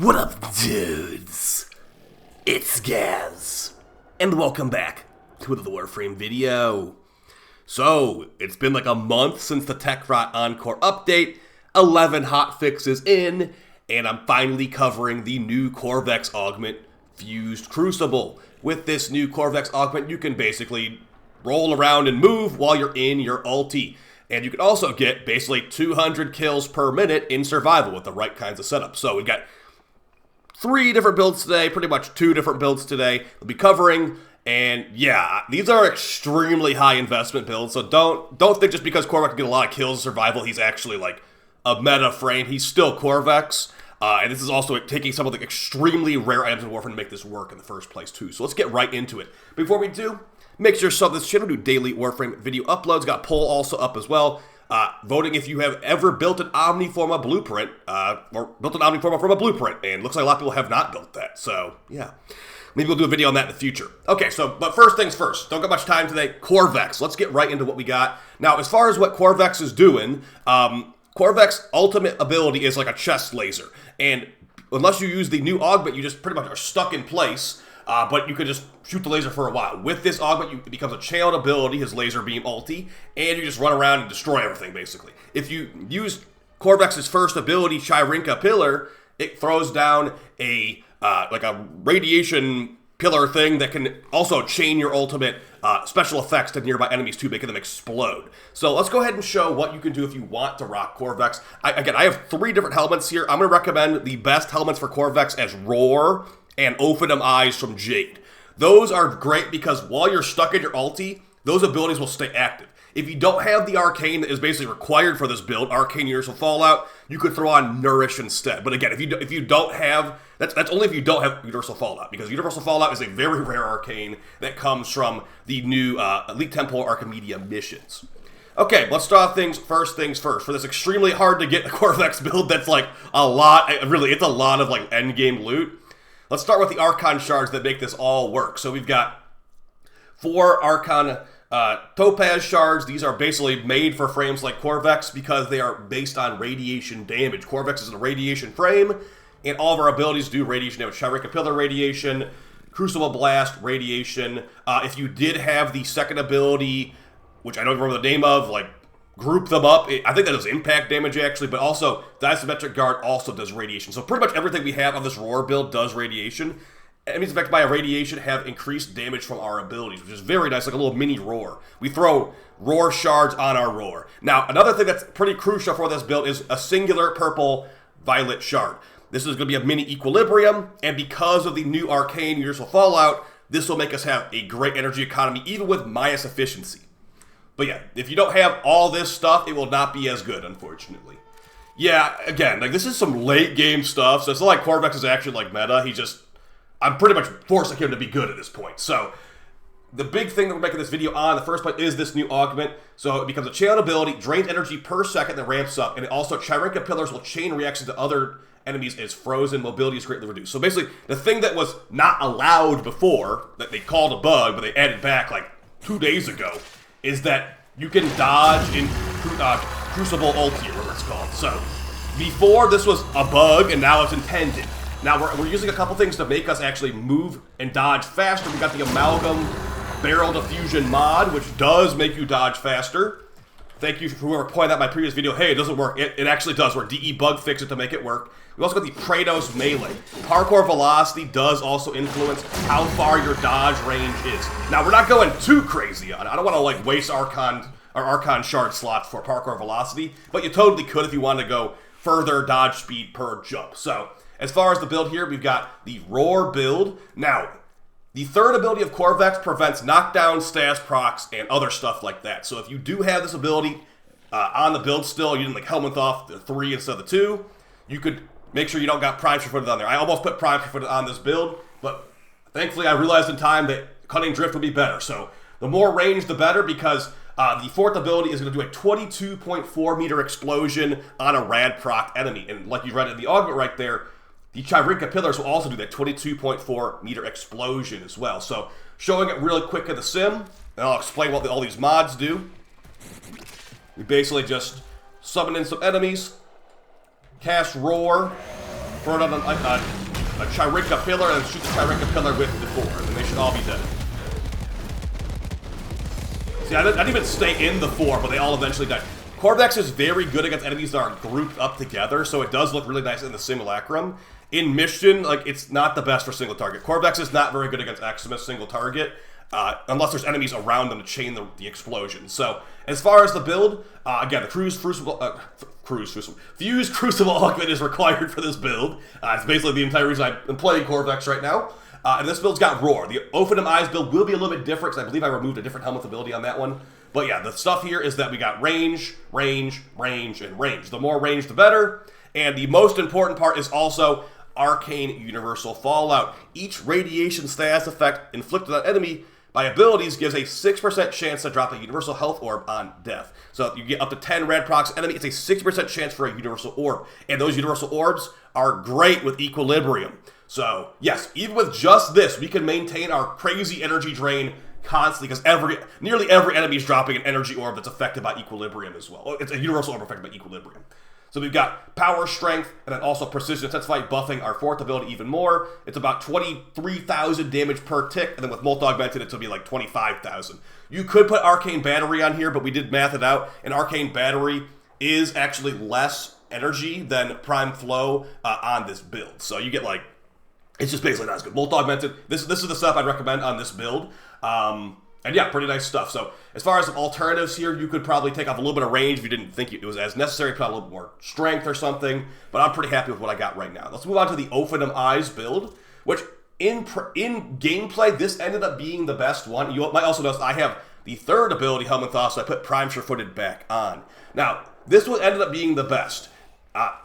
What up, dudes? It's Gaz, and welcome back to another Warframe video. So, it's been like a month since the Techrot Encore update, 11 hotfixes in, and I'm finally covering the new Qorvex Augment Fused Crucible. With this new Qorvex Augment, you can basically roll around and move while you're in your ulti. And you can also get basically 200 kills per minute in survival with the right kinds of setups. So we got 3 different builds today, pretty much 2 different builds today we'll be covering. And yeah, these are extremely high investment builds, so don't think just because Qorvex can get a lot of kills in survival, he's actually like a meta frame. He's still Qorvex. And this is also taking some of the extremely rare items in Warframe to make this work in the first place too. So let's get right into it. Before we do, make sure to sub this channel, do daily Warframe video uploads. Got a poll also up as well. Voting if you have ever built an Omniforma blueprint, or built an Omniforma from a blueprint, and looks like a lot of people have not built that, so yeah. Maybe we'll do a video on that in the future. Okay, so, but first things first, don't got much time today, Qorvex. Let's get right into what we got. Now, as far as what Qorvex is doing, Qorvex ultimate ability is like a chest laser, and unless you use the new augment, you just pretty much are stuck in place. But you could just shoot the laser for a while. With this augment, it becomes a channeled ability, his laser beam ulti, and you just run around and destroy everything, basically. If you use Qorvex's first ability, Chirinka Pillar, it throws down a like a radiation pillar thing that can also chain your ultimate special effects to nearby enemies too, making them explode. So let's go ahead and show what you can do if you want to rock Qorvex. Again, I have 3 different helmets here. I'm going to recommend the best helmets for Qorvex as Roar and Ophanim Eyes from Jade. Those are great because while you're stuck in your ulti, those abilities will stay active. If you don't have the Arcane that is basically required for this build, Arcane Universal Fallout, you could throw on Nourish instead. But again, if you don't have, that's only if you don't have Universal Fallout, because Universal Fallout is a very rare Arcane that comes from the new Elite Temple Archimedia missions. Okay, let's start things first. For this extremely hard to get Qorvex build that's like a lot, really, it's a lot of like endgame loot. Let's start with the Archon Shards that make this all work. So we've got 4 Archon Topaz Shards. These are basically made for frames like Qorvex because they are based on radiation damage. Qorvex is a radiation frame, and all of our abilities do radiation damage. Chirinka Pillar radiation, Crucible Blast radiation. If you did have the second ability, which I don't remember the name of, like group them up. I think that does impact damage actually, but also the Isometric Guard also does radiation. So pretty much everything we have on this Roar build does radiation. Enemies affected by a radiation have increased damage from our abilities, which is very nice, like a little mini Roar. We throw Roar Shards on our Roar. Now, another thing that's pretty crucial for this build is a singular purple Violet Shard. This is going to be a mini Equilibrium, and because of the new Arcane Universal Fallout, this will make us have a great energy economy, even with minus efficiency. But yeah, if you don't have all this stuff, it will not be as good, unfortunately. Yeah, again, like this is some late game stuff, so it's not like Qorvex is actually like meta. I'm pretty much forcing him to be good at this point. So the big thing that we're making this video on, the first point, is this new augment. So it becomes a channel ability, drains energy per second, that ramps up, and it also Chirinka Pillars will chain reaction to other enemies as frozen, mobility is greatly reduced. So basically, the thing that was not allowed before, that they called a bug, but they added back like 2 days ago, is that you can dodge in Crucible Ulti, or whatever it's called. So, before this was a bug, and now it's intended. Now, we're using a couple things to make us actually move and dodge faster. We got the Amalgam Barrel Diffusion mod, which does make you dodge faster. Thank you for whoever pointed out my previous video. Hey, it doesn't work. It actually does work. DE bug fixed it to make it work. We also got the Kratos Melee. Parkour velocity does also influence how far your dodge range is. Now, we're not going too crazy on it. I don't want to like waste Archon Shard slots for parkour velocity, but you totally could if you wanted to go further dodge speed per jump. So, as far as the build here, we've got the Roar build. Now, the third ability of Qorvex prevents knockdown, status procs, and other stuff like that. So if you do have this ability on the build still, you didn't like Helminth off the 3 instead of the 2, you could make sure you don't got Prime Footed on there. I almost put Prime Footed on this build, but thankfully I realized in time that Cutting Drift would be better. So the more range, the better, because the 4th ability is going to do a 22.4 meter explosion on a rad proc enemy. And like you read in the augment right there, the Chirinka Pillars will also do that 22.4 meter explosion as well. So, showing it really quick in the sim, and I'll explain what all these mods do. We basically just summon in some enemies, cast Roar, throw it on a Chirika pillar, and shoot the Chirika pillar with the 4, and they should all be dead. See, I didn't even stay in the 4, but they all eventually died. Qorvex is very good against enemies that are grouped up together, so it does look really nice in the simulacrum. In mission, like, it's not the best for single target. Qorvex is not very good against Eximus single target, unless there's enemies around them to chain the explosion. So, as far as the build, again, the Fuse Crucible Augment is required for this build. It's basically the entire reason I'm playing Qorvex right now. And this build's got Roar. The Ophanim Eyes build will be a little bit different, because I believe I removed a different Helminth ability on that one. But yeah, the stuff here is that we got range, range, range, and range. The more range, the better. And the most important part is also Arcane Universal Fallout. Each radiation status effect inflicted on enemy by abilities gives a 6% chance to drop a Universal Health Orb on death. So if you get up to 10 red procs enemy, it's a 60% chance for a Universal Orb. And those Universal Orbs are great with Equilibrium. So, yes, even with just this, we can maintain our crazy energy drain constantly, because nearly every enemy is dropping an energy orb that's affected by Equilibrium as well. It's a Universal Orb affected by Equilibrium. So we've got Power Strength, and then also Precision Intensify, buffing our 4th ability even more. It's about 23,000 damage per tick, and then with Multi-Augmented, it's going to be like 25,000. You could put Arcane Battery on here, but we did math it out, and Arcane Battery is actually less energy than Prime Flow on this build. So you get like, it's just basically not as good. Multi-Augmented, this is the stuff I'd recommend on this build. And yeah, pretty nice stuff. So as far as some alternatives here, you could probably take off a little bit of range if you didn't think it was as necessary, put a little bit more strength or something, but I'm pretty happy with what I got right now. Let's move on to the Ophanim Eyes build, which in gameplay, this ended up being the best one. You might also notice I have the 3rd ability, Helminth, so I put Prime Sure-Footed back on. Now, this one ended up being the best.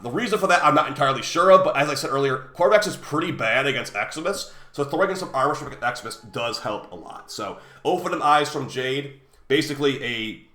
The reason for that, I'm not entirely sure of, but as I said earlier, Qorvex is pretty bad against Eximus, so throwing in some armor strip against Eximus does help a lot. So, Ophanim Eyes from Jade, basically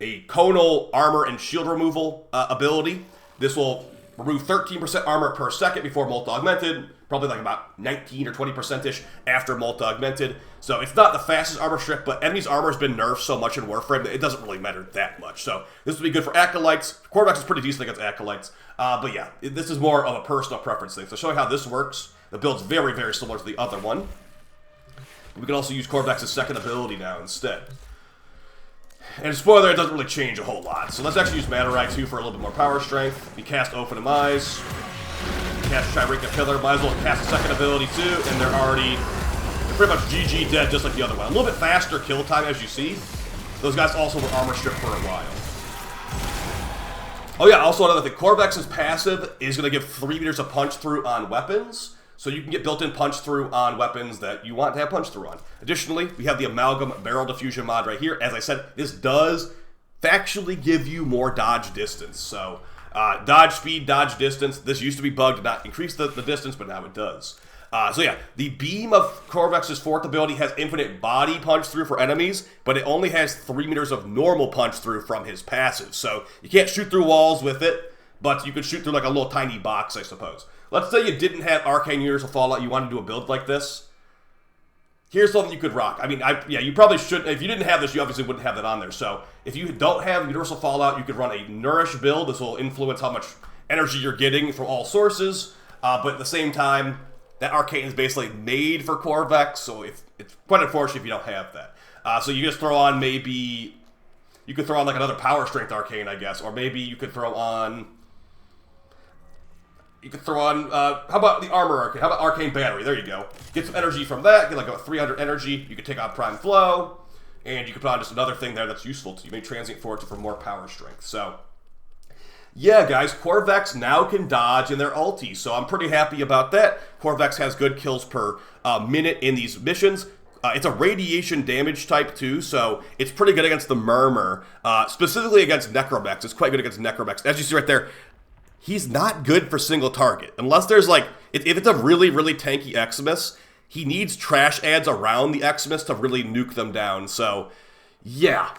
a conal armor and shield removal ability. This will remove 13% armor per second before multi-augmented, probably like about 19 or 20%-ish after multi-augmented. So it's not the fastest armor strip, but enemy's armor has been nerfed so much in Warframe that it doesn't really matter that much. So this would be good for Acolytes. Qorvex is pretty decent against Acolytes. But yeah, this is more of a personal preference thing. So showing how this works, the build's very, very similar to the other one. We can also use Qorvex's 2nd ability now instead. And spoiler, it doesn't really change a whole lot. So let's actually use Matarai 2 for a little bit more power strength. We cast Ophanim Eyes. Cast Chirika Pillar. Might as well cast a 2nd ability too, and they're pretty much GG dead just like the other one. A little bit faster kill time as you see. Those guys also were armor stripped for a while. Oh yeah, also another thing. Qorvex's passive is going to give 3 meters of punch through on weapons. So you can get built-in punch-through on weapons that you want to have punch-through on. Additionally, we have the Amalgam Barrel Diffusion mod right here. As I said, this does factually give you more dodge distance. So, dodge speed, dodge distance. This used to be bugged to not increase the distance, but now it does. So yeah, the Beam of Qorvex's 4th ability has infinite body punch-through for enemies, but it only has 3 meters of normal punch-through from his passive. So you can't shoot through walls with it, but you could shoot through like a little tiny box, I suppose. Let's say you didn't have Arcane Universal Fallout, you wanted to do a build like this. Here's something you could rock. I mean, yeah, you probably should. If you didn't have this, you obviously wouldn't have that on there. So if you don't have Universal Fallout, you could run a Nourish build. This will influence how much energy you're getting from all sources. But at the same time, that Arcane is basically made for Qorvex, so it's quite unfortunate if you don't have that. So you just throw on maybe... You could throw on like another Power Strength Arcane, I guess. Or maybe you could throw on... how about the Armor Arcane? How about Arcane Battery? There you go. Get some energy from that. Get like about 300 energy. You could take on Prime Flow. And you could put on just another thing there that's useful to you. Maybe Transient Fortune for more power strength. So, yeah, guys. Qorvex now can dodge in their ulti. So I'm pretty happy about that. Qorvex has good kills per minute in these missions. It's a radiation damage type too, so it's pretty good against the Murmur. Specifically against Necromex. It's quite good against Necromex. As you see right there, he's not good for single target. Unless there's like, if it's a really, really tanky Eximus, he needs trash ads around the Eximus to really nuke them down. So, yeah,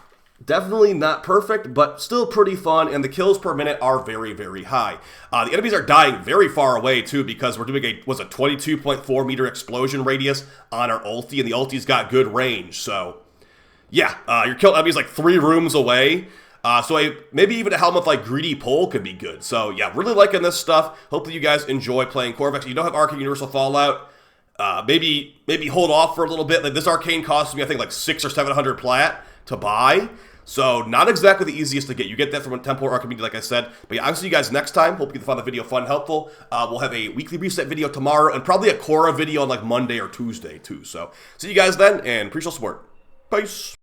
definitely not perfect, but still pretty fun, and the kills per minute are very, very high. The enemies are dying very far away, too, because we're doing a 22.4 meter explosion radius on our ulti, and the ulti's got good range. So, yeah, you're killing enemies like 3 rooms away. Maybe even a Helminth like Greedy Pole could be good. So yeah, really liking this stuff. Hopefully you guys enjoy playing Qorvex. If you don't have Arcane Universal Fallout, maybe hold off for a little bit. Like this Arcane costs me, I think, like 600 or 700 plat to buy. So not exactly the easiest to get. You get that from a Temple or Arcane, like I said. But yeah, I'll see you guys next time. Hope you found the video fun and helpful. We'll have a weekly reset video tomorrow and probably a Korra video on like Monday or Tuesday too. So see you guys then and appreciate the support. Peace.